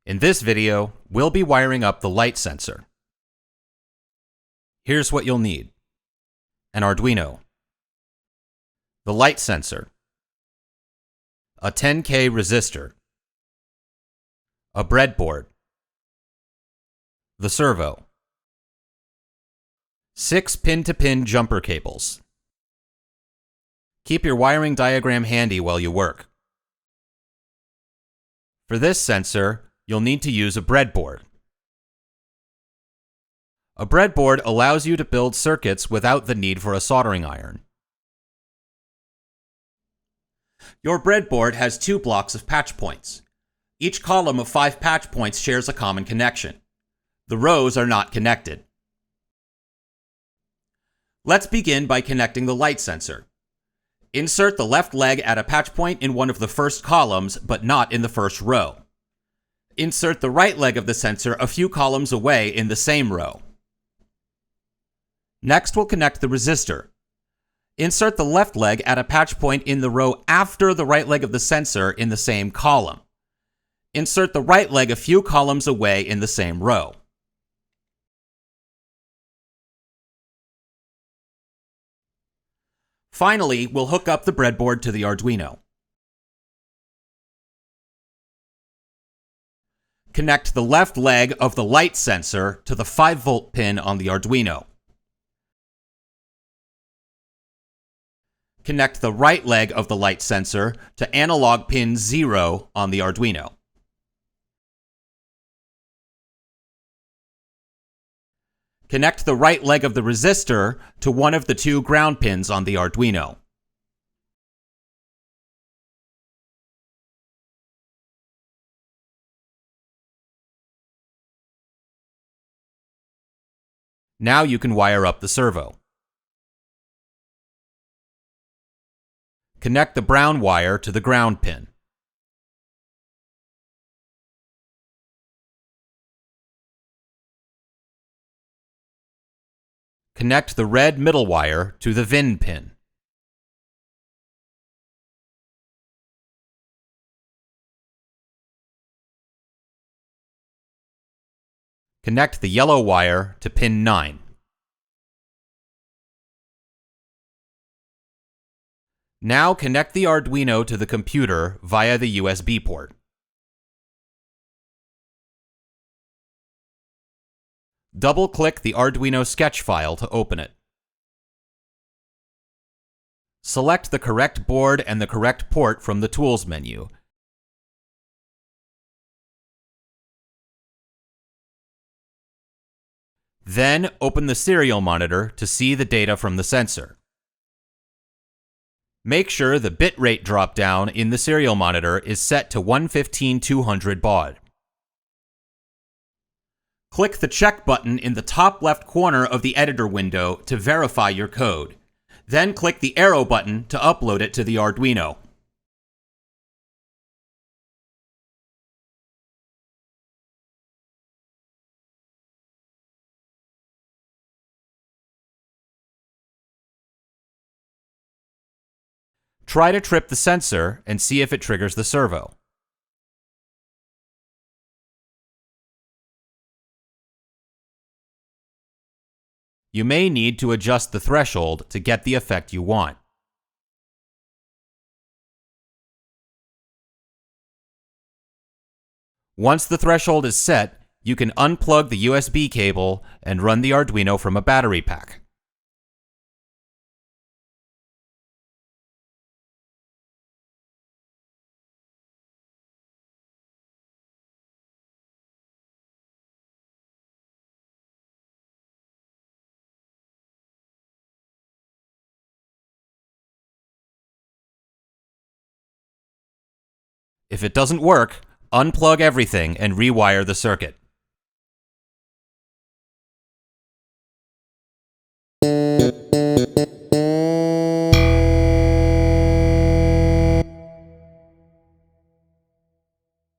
In this video, we'll be wiring up the light sensor. Here's what you'll need: an Arduino, the light sensor, a 10K resistor, a breadboard, the servo, 6 pin-to-pin jumper cables. Keep your wiring diagram handy while you work. For this sensor, you'll need to use a breadboard. A breadboard allows you to build circuits without the need for a soldering iron. Your breadboard has 2 blocks of patch points. Each column of 5 patch points shares a common connection. The rows are not connected. Let's begin by connecting the light sensor. Insert the left leg at a patch point in one of the first columns, but not in the first row. Insert the right leg of the sensor a few columns away in the same row. Next, we'll connect the resistor. Insert the left leg at a patch point in the row after the right leg of the sensor in the same column. Insert the right leg a few columns away in the same row. Finally, we'll hook up the breadboard to the Arduino. Connect the left leg of the light sensor to the 5-volt pin on the Arduino. Connect the right leg of the light sensor to analog pin 0 on the Arduino. Connect the right leg of the resistor to one of the 2 ground pins on the Arduino. Now you can wire up the servo. Connect the brown wire to the ground pin. Connect the red middle wire to the VIN pin. Connect the yellow wire to pin 9. Now connect the Arduino to the computer via the USB port. Double-click the Arduino sketch file to open it. Select the correct board and the correct port from the Tools menu. Then open the serial monitor to see the data from the sensor. Make sure the bitrate drop-down in the serial monitor is set to 115/200 baud. Click the check button in the top left corner of the editor window to verify your code. Then click the arrow button to upload it to the Arduino. Try to trip the sensor and see if it triggers the servo. You may need to adjust the threshold to get the effect you want. Once the threshold is set, you can unplug the USB cable and run the Arduino from a battery pack. If it doesn't work, unplug everything and rewire the circuit.